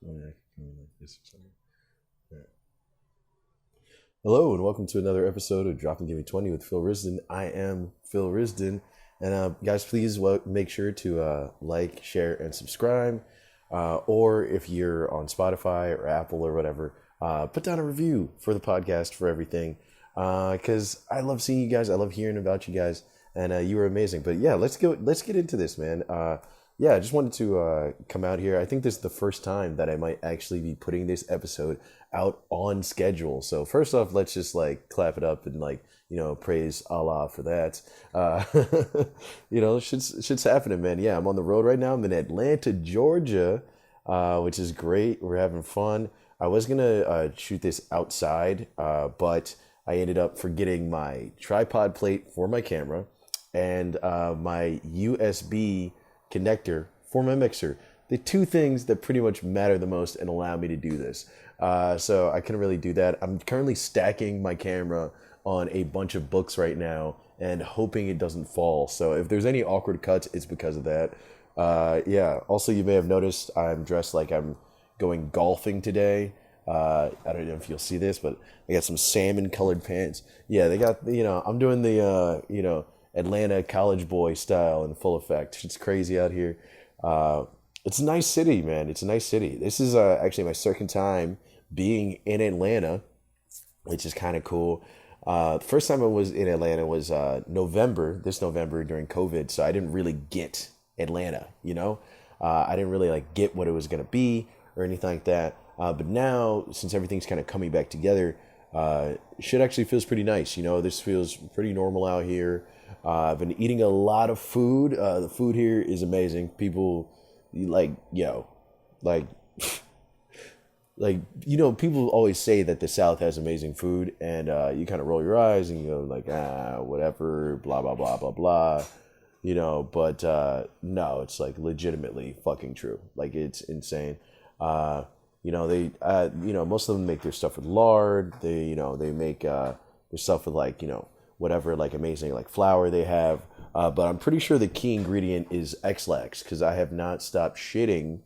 Oh, yeah, I can like this or something. Yeah. Hello and welcome to another episode of Drop and Give Me 20 with Phil Risden. I am Phil Risden. And guys, please make sure to like, share, and subscribe. Or if you're on Spotify or Apple or whatever, put down a review for the podcast for everything. Because I love seeing you guys. I love hearing about you guys. And you were amazing. But yeah, let's go. Let's get into this, man. Yeah, I just wanted to come out here. I think this is the first time that I might actually be putting this episode out on schedule. So first off, let's just like clap it up and like praise Allah for that. Uh, shit's happening, man. Yeah, I'm on the road right now. I'm in Atlanta, Georgia, which is great. We're having fun. I was gonna shoot this outside, but I ended up forgetting my tripod plate for my camera and my USB connector for my mixer. The two things that pretty much matter the most and allow me to do this. So I couldn't really do that. I'm currently stacking my camera on a bunch of books right now and hoping it doesn't fall. So if there's any awkward cuts, it's because of that. Yeah. Also, you may have noticed I'm dressed like I'm going golfing today. I don't know if you'll see this, but I got some salmon colored pants. Yeah, they got, I'm doing the, Atlanta college boy style in full effect. It's crazy out here. It's a nice city, man. It's a nice city. This is actually my second time being in Atlanta, which is kind of cool. First time I was in Atlanta was this November during COVID, so I didn't really get Atlanta, I didn't really like get what it was gonna be or anything like that. But now, since everything's kind of coming back together, shit actually feels pretty nice. This feels pretty normal out here. I've been eating a lot of food. The food here is amazing. People, like, like, people always say that the South has amazing food, and you kind of roll your eyes and you go like, whatever, blah blah blah blah blah, But no, it's like legitimately fucking true. Like it's insane. Most of them make their stuff with lard. They make their stuff with like whatever like amazing like flour they have. But I'm pretty sure the key ingredient is X-Lax because I have not stopped shitting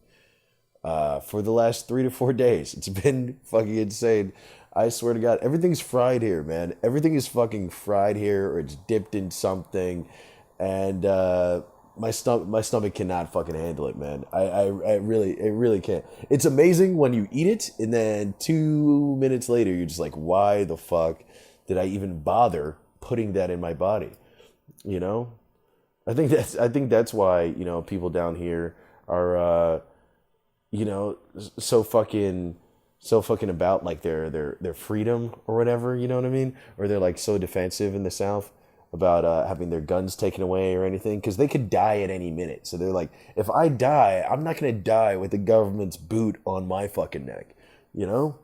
for the last 3 to 4 days. It's been fucking insane. I swear to God, everything's fried here, man. Everything is fucking fried here, or it's dipped in something, and my stomach cannot fucking handle it, man. It really can't. It's amazing when you eat it, and then 2 minutes later, you're just like, why the fuck did I even bother putting that in my body? You know, I think that's why people down here are so fucking about like their freedom or whatever, you know what I mean? Or they're like so defensive in the South about having their guns taken away or anything because they could die at any minute. So they're like, if I die, I'm not gonna die with the government's boot on my fucking neck, you know?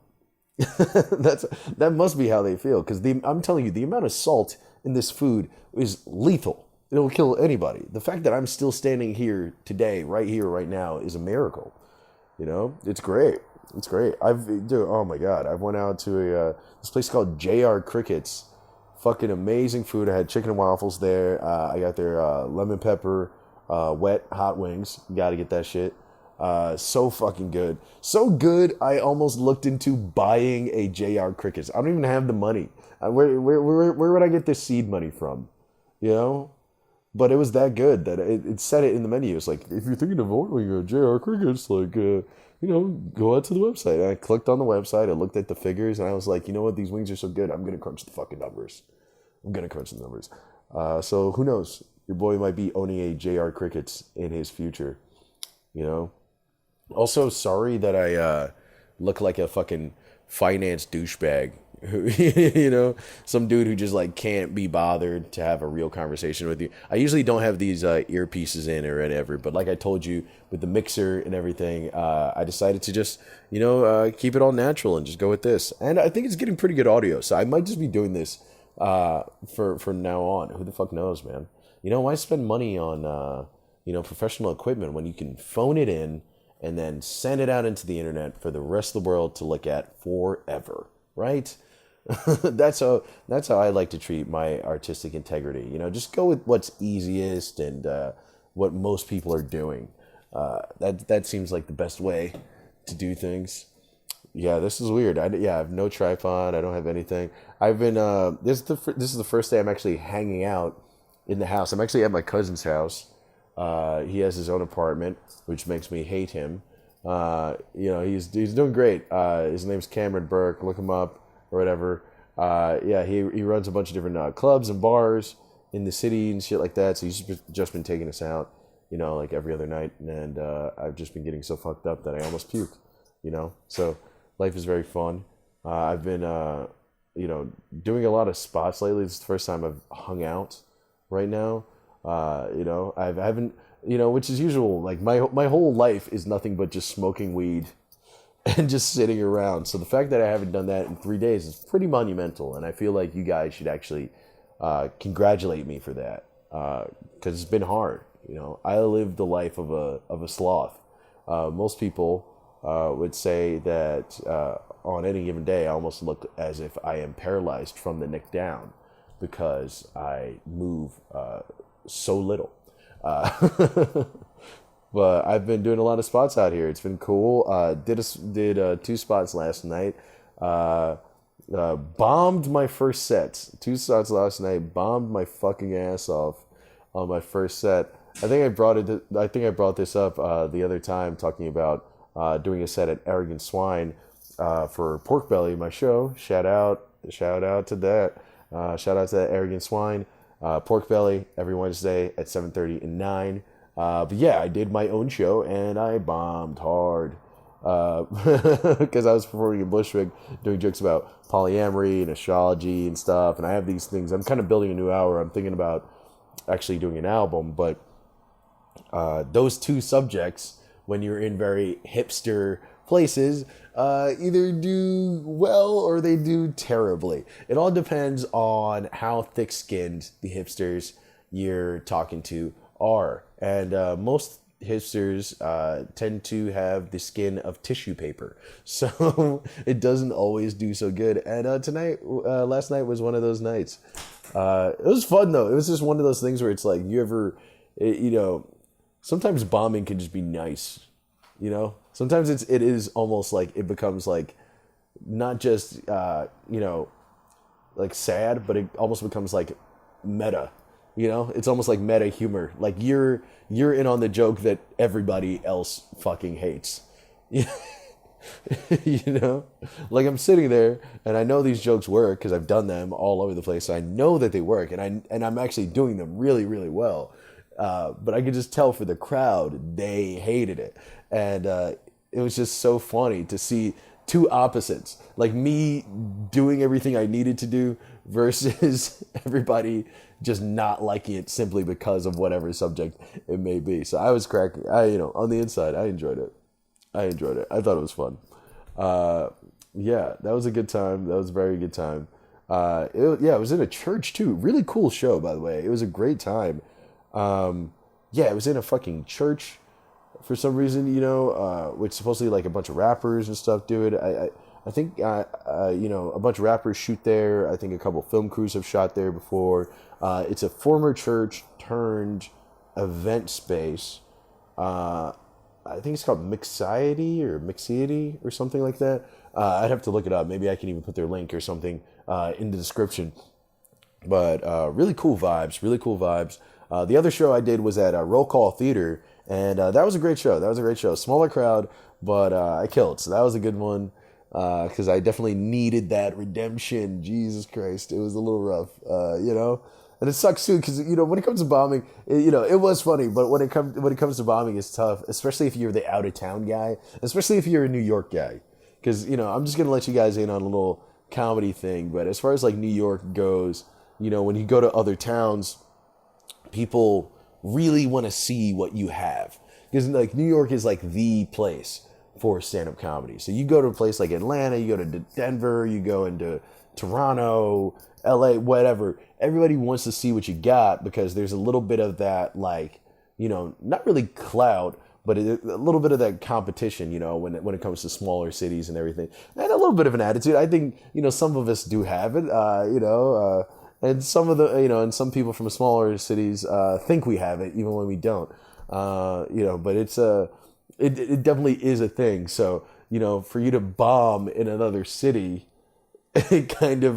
That must be how they feel because I'm telling you, the amount of salt in this food is lethal. It'll kill anybody. The fact that I'm still standing here today, right here, right now, is a miracle. It's great. It's great. Oh my god, I went out to this place called JR Crickets. Fucking amazing food. I had chicken and waffles there. I got their lemon pepper, wet hot wings. Got to get that shit. So fucking good. So good, I almost looked into buying a JR Crickets. I don't even have the money. Where would I get this seed money from? You know? But it was that good that it said it in the menu. It's like, if you're thinking of ordering a JR Crickets, like, go out to the website. And I clicked on the website. I looked at the figures, and I was like, you know what? These wings are so good. I'm going to crunch the fucking numbers. I'm going to crunch the numbers. So who knows? Your boy might be owning a JR Crickets in his future, you know? Also, sorry that I look like a fucking finance douchebag. Some dude who just like can't be bothered to have a real conversation with you. I usually don't have these earpieces in or whatever, but like I told you, with the mixer and everything, I decided to just keep it all natural and just go with this. And I think it's getting pretty good audio, so I might just be doing this from now on. Who the fuck knows, man? Why spend money on professional equipment when you can phone it in and then send it out into the internet for the rest of the world to look at forever, right? That's how I like to treat my artistic integrity. Just go with what's easiest and what most people are doing. That seems like the best way to do things. Yeah, this is weird. I have no tripod. I don't have anything. I've been this is the first day I'm actually hanging out in the house. I'm actually at my cousin's house. He has his own apartment, which makes me hate him. He's doing great. His name's Cameron Burke. Look him up or whatever. He runs a bunch of different clubs and bars in the city and shit like that. So he's just been taking us out, like every other night, and I've just been getting so fucked up that I almost puked. So life is very fun. I've been doing a lot of spots lately. This is the first time I've hung out right now. I haven't, which is usual. Like my whole life is nothing but just smoking weed and just sitting around. So the fact that I haven't done that in 3 days is pretty monumental, and I feel like you guys should actually congratulate me for that, because it's been hard. I lived the life of a sloth. Most people would say that on any given day, I almost look as if I am paralyzed from the neck down because I move so little. But I've been doing a lot of spots out here. It's been cool. Did 2 spots last night. Bombed my first set. 2 spots last night. Bombed my fucking ass off on my first set. I think I brought this up the other time, talking about doing a set at Arrogant Swine for Pork Belly, my show. Shout out to that. Shout out to that Arrogant Swine. Pork Belly every Wednesday at 7:30 and 9. But yeah, I did my own show and I bombed hard. Because I was performing in Bushwick, doing jokes about polyamory and astrology and stuff. And I have these things. I'm kind of building a new hour. I'm thinking about actually doing an album. But those 2 subjects, when you're in very hipster places, either do well or they do terribly. It all depends on how thick-skinned the hipsters you're talking to are. And most hipsters tend to have the skin of tissue paper. So it doesn't always do so good. And last night was one of those nights. It was fun, though. It was just one of those things where it's like, sometimes bombing can just be nice. Sometimes it is almost like it becomes like not just like sad, but it almost becomes like meta. It's almost like meta humor. Like you're in on the joke that everybody else fucking hates. Like I'm sitting there and I know these jokes work because I've done them all over the place. So I know that they work, and I'm actually doing them really, really well. But I could just tell for the crowd, they hated it. And it was just so funny to see 2 opposites. Like me doing everything I needed to do versus everybody just not liking it simply because of whatever subject it may be. So I was cracking. On the inside, I enjoyed it. I thought it was fun. That was a good time. That was a very good time. It was in a church too. Really cool show, by the way. It was a great time. It was in a fucking church for some reason, which supposedly like a bunch of rappers and stuff do it. I think, a bunch of rappers shoot there. I think a couple film crews have shot there before. It's a former church turned event space. I think it's called Mixiety or something like that. I'd have to look it up. Maybe I can even put their link or something in the description. But really cool vibes. The other show I did was at Roll Call Theater, and that was a great show. Smaller crowd, but I killed. So that was a good one, because I definitely needed that redemption. Jesus Christ, it was a little rough, And it sucks too, because when it comes to bombing, it was funny, but when it comes to bombing, it's tough, especially if you're the out of town guy, especially if you're a New York guy, because I'm just gonna let you guys in on a little comedy thing. But as far as like New York goes, when you go to other towns, people really want to see what you have, because like New York is like the place for stand-up comedy. So you go to a place like Atlanta, you go to Denver, you go into Toronto, LA, whatever. Everybody wants to see what you got, because there's a little bit of that, like, not really clout, but a little bit of that competition, when it comes to smaller cities and everything, and a little bit of an attitude. I think, some of us do have it, and some of the, and some people from smaller cities think we have it, even when we don't, but it definitely is a thing. So, for you to bomb in another city, it kind of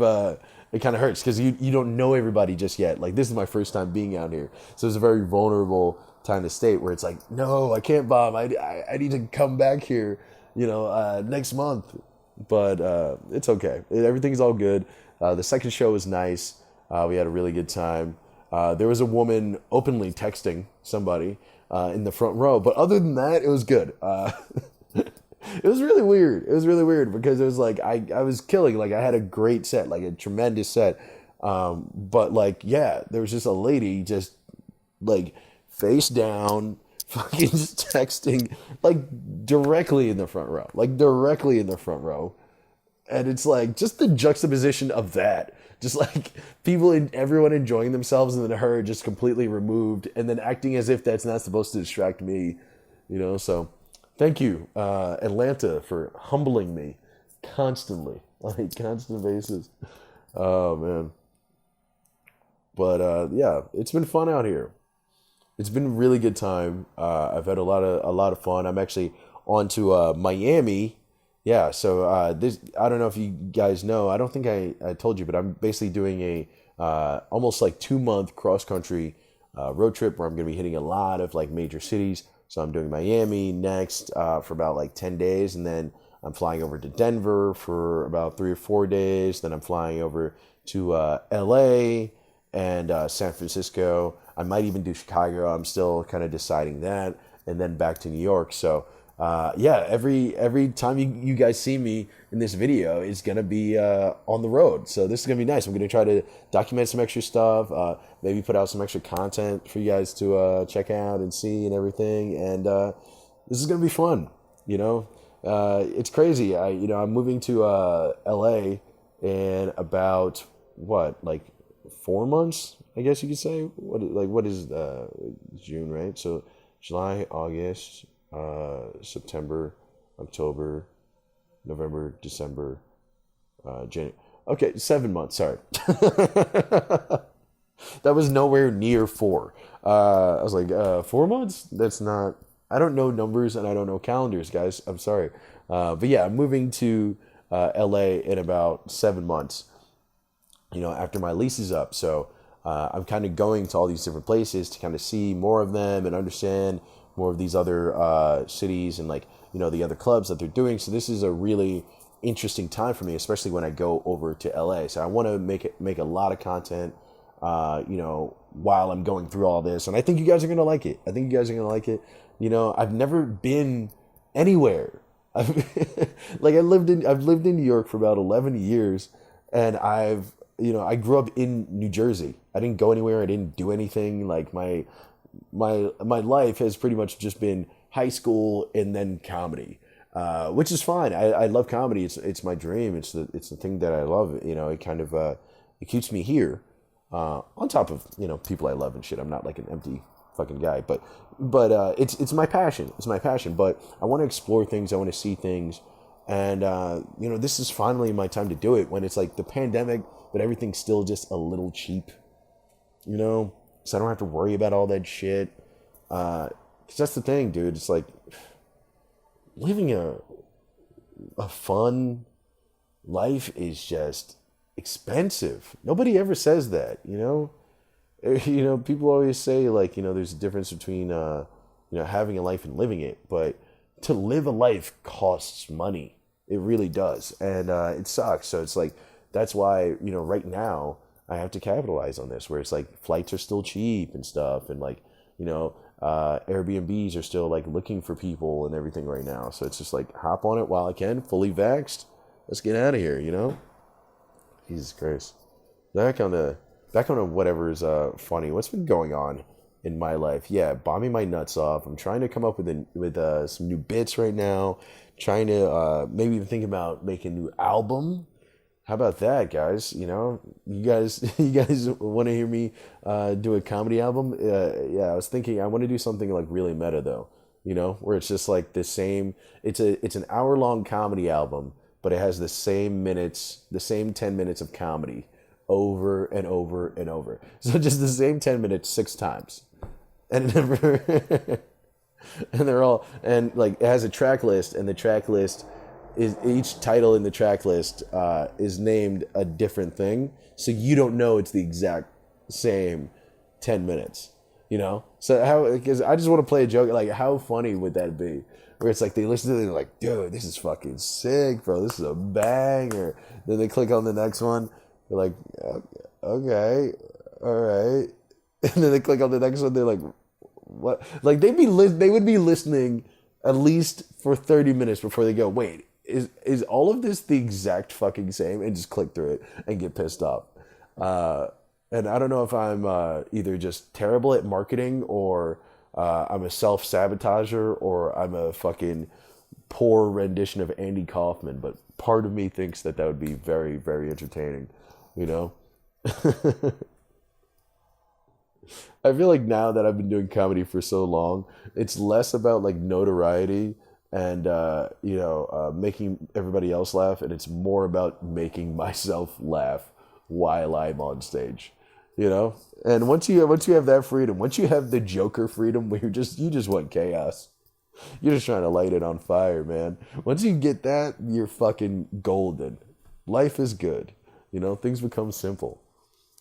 hurts because you don't know everybody just yet. Like, this is my first time being out here, so it's a very vulnerable time to state where it's like, no, I can't bomb. I need to come back here, next month. But it's okay. Everything's all good. The second show was nice. We had a really good time. There was a woman openly texting somebody in the front row, but other than that, it was good. It was really weird. It was really weird because it was like I was killing. Like, I had a great set, like a tremendous set. But like, yeah, there was just a lady just like face down, fucking just texting like directly in the front row, and it's like just the juxtaposition of that, just like people and everyone enjoying themselves, and then her just completely removed, and then acting as if that's not supposed to distract me, So, thank you, Atlanta, for humbling me constantly, on a constant basis. Oh man, but yeah, it's been fun out here. It's been a really good time. I've had a lot of fun. I'm actually on to Miami. Yeah, so this, I don't know if you guys know. I don't think I told you, but I'm basically doing a almost like 2 month cross country road trip where I'm going to be hitting a lot of like major cities. So I'm doing Miami next for about like 10 days, and then I'm flying over to Denver for about 3 or 4 days. Then I'm flying over to LA and San Francisco. I might even do Chicago. I'm still kind of deciding that, and then back to New York. So yeah, every time you guys see me in this video, it's gonna be on the road. So this is gonna be nice. I'm gonna try to document some extra stuff, maybe put out some extra content for you guys to check out and see and everything. And this is gonna be fun. It's crazy. I'm moving to LA in about like 4 months, I guess you could say. What is June, right? So July, August, September, October, November, December, January. Okay, 7 months. Sorry, that was nowhere near four. I was like, 4 months? That's not. I don't know numbers and I don't know calendars, guys. I'm sorry, but yeah, I'm moving to LA in about 7 months. After my lease is up. So I'm kind of going to all these different places to kind of see more of them and understand more of these other cities and the other clubs that they're doing. So this is a really interesting time for me, especially when I go over to LA. So I want to make a lot of content, while I'm going through all this. And I think you guys are going to like it. I've never been anywhere. I've lived in New York for about 11 years, and I grew up in New Jersey. I didn't go anywhere. I didn't do anything. Like my life has pretty much just been high school and then comedy, which is fine. I love comedy. It's my dream. It's the thing that I love. It kind of it keeps me here. On top of people I love and shit. I'm not like an empty fucking guy, but it's my passion. It's my passion. But I want to explore things. I want to see things, and this is finally my time to do it. When it's like the pandemic, but everything's still just a little cheap, so I don't have to worry about all that shit. 'Cause that's the thing, dude. It's like living a fun life is just expensive. Nobody ever says that, people always say there's a difference between, having a life and living it, but to live a life costs money. It really does. And, it sucks. So it's like, that's why, right now I have to capitalize on this, where it's like flights are still cheap and stuff. And Airbnbs are still looking for people and everything right now. So it's just hop on it while I can, fully vaxxed. Let's get out of here, Jesus Christ. Back on whatever's funny. What's been going on in my life? Yeah, bombing my nuts off. I'm trying to come up with some new bits right now. Trying to maybe even think about making a new album. How about that, guys? You guys want to hear me do a comedy album? Yeah, I was thinking I want to do something really meta though. Where it's just the same. It's an hour-long comedy album, but it has the same 10 minutes of comedy over and over and over. So just the same 10 minutes 6 times. And it never and they're all, and it has a track list, and the track list is each title in the track list is named a different thing, so you don't know it's the exact same 10 minutes. So how? Because I just want to play a joke. Like, how funny would that be? Where it's like they listen to it and they're like, dude, this is fucking sick, bro. This is a banger. Then they click on the next one. They're like, okay, all right. And then they click on the next one. They're like, what? Like they would be listening at least for 30 minutes before they go, wait, is all of this the exact fucking same? And just click through it and get pissed off. And I don't know if I'm either just terrible at marketing or I'm a self-sabotager or I'm a fucking poor rendition of Andy Kaufman. But part of me thinks that would be very, very entertaining, I feel like now that I've been doing comedy for so long, it's less about like notoriety and making everybody else laugh, and it's more about making myself laugh while I'm on stage. And once you have that freedom, once you have the Joker freedom, where you just want chaos, you're just trying to light it on fire, man. Once you get that, you're fucking golden. Life is good, things become simple.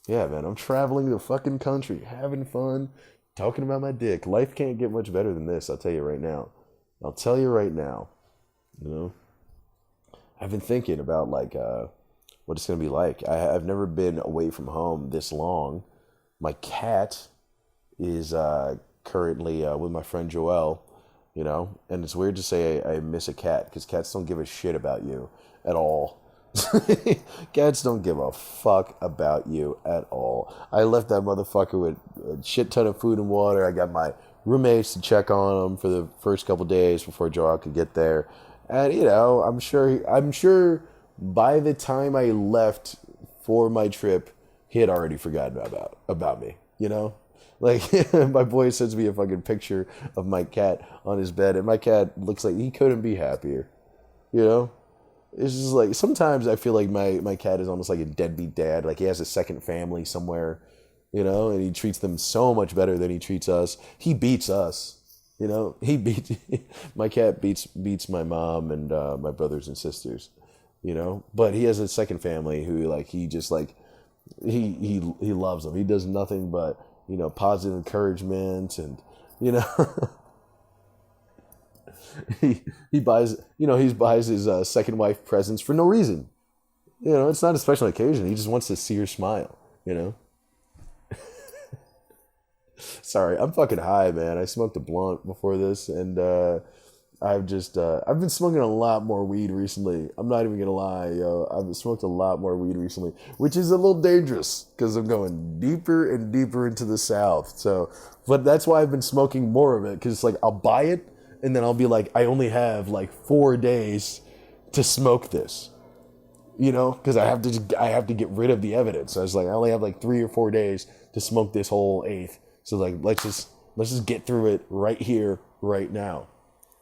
Yeah, man, I'm traveling the fucking country, having fun, talking about my dick. Life can't get much better than this, I'll tell you right now. I've been thinking about like what it's going to be like. I've never been away from home this long. My cat is currently with my friend Joelle, and it's weird to say I miss a cat because cats don't give a shit about you at all. Cats don't give a fuck about you at all. I left that motherfucker with a shit ton of food and water. I got my roommates to check on him for the first couple days before Joelle could get there. And, I'm sure by the time I left for my trip, he had already forgotten about me, Like, my boy sends me a fucking picture of my cat on his bed, and my cat looks like he couldn't be happier, It's just like, sometimes I feel like my cat is almost like a deadbeat dad. Like, he has a second family somewhere, and he treats them so much better than he treats us. He beats us, my cat beats my mom and my brothers and sisters, but he has a second family who, like, he just, like, he loves them. He does nothing but, positive encouragement and, he buys his second wife presents for no reason. It's not a special occasion. He just wants to see her smile, Sorry, I'm fucking high, man. I smoked a blunt before this, and I've been smoking a lot more weed recently. I'm not even gonna lie, yo. I've smoked a lot more weed recently, which is a little dangerous because I'm going deeper and deeper into the South. So, but that's why I've been smoking more of it, because it's like I'll buy it and then I'll be like, I only have like 4 days to smoke this, because I have to get rid of the evidence. So I was like, I only have like 3 or 4 days to smoke this whole eighth. So like, let's just get through it right here, right now.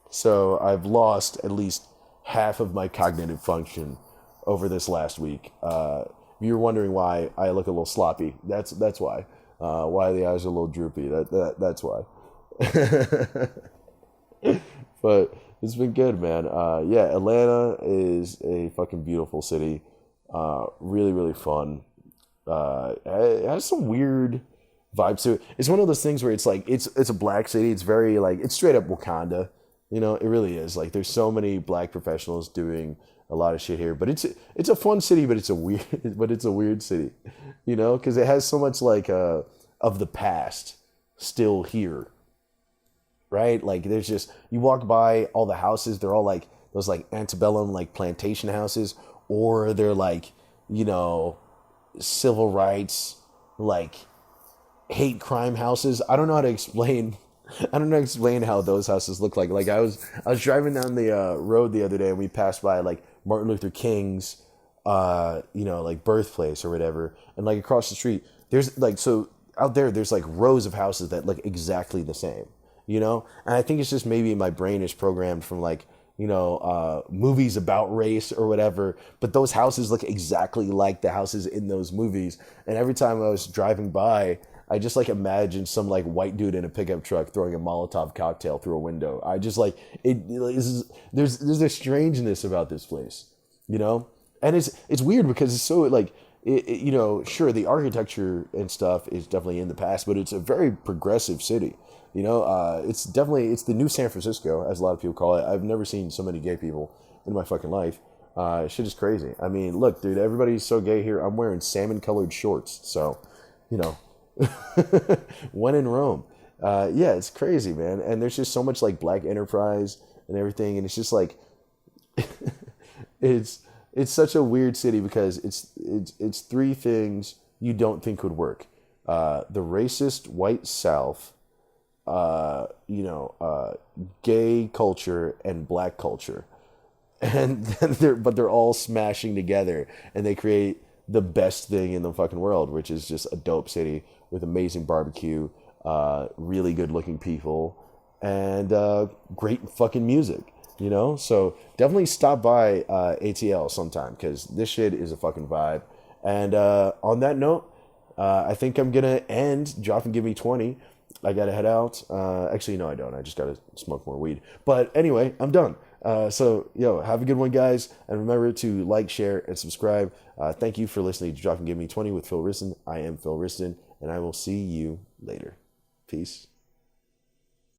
So I've lost at least half of my cognitive function over this last week. If you're wondering why I look a little sloppy, that's why. Why the eyes are a little droopy. That's why. But it's been good, man. Yeah, Atlanta is a fucking beautiful city. Really, really fun. It has some weird vibes to it. It's one of those things where it's like it's a black city. It's very like, it's straight up Wakanda. It really is. Like, there's so many black professionals doing a lot of shit here. But it's a fun city, but it's a weird city. Because it has so much like of the past still here. Right? Like, there's just, you walk by all the houses, they're all like those like antebellum like plantation houses, or they're like, civil rights, like hate crime houses. I don't know how to explain how those houses look like. Like, I was driving down the road the other day, and we passed by like Martin Luther King's like birthplace or whatever, and like across the street there's like, so out there's like rows of houses that look exactly the same. And I think it's just maybe my brain is programmed from like, movies about race or whatever, but those houses look exactly like the houses in those movies. And every time I was driving by, I just like imagine some like white dude in a pickup truck throwing a Molotov cocktail through a window. I just like there's a strangeness about this place, you know, and it's weird because it's so like you know, sure, the architecture and stuff is definitely in the past, but it's a very progressive city. You know, it's the new San Francisco, as a lot of people call it. I've never seen so many gay people in my fucking life. Shit is crazy. I mean, look, dude, everybody's so gay here. I'm wearing salmon colored shorts, so you know, when in Rome. Yeah, it's crazy, man. And there's just so much like black enterprise and everything, and it's just like it's it's such a weird city because it's three things you don't think would work: the racist white South, gay culture, and black culture, and then they're all smashing together, and they create the best thing in the fucking world, which is just a dope city with amazing barbecue, really good looking people, and great fucking music. You know, so definitely stop by ATL sometime because this shit is a fucking vibe. And on that note, I think I'm gonna end Drop and Give Me 20. I gotta head out. Actually, no, I don't. I just gotta smoke more weed. But anyway, I'm done. So, have a good one, guys. And remember to like, share, and subscribe. Thank you for listening to Drop and Give Me 20 with Phil Riston. I am Phil Riston, and I will see you later. Peace.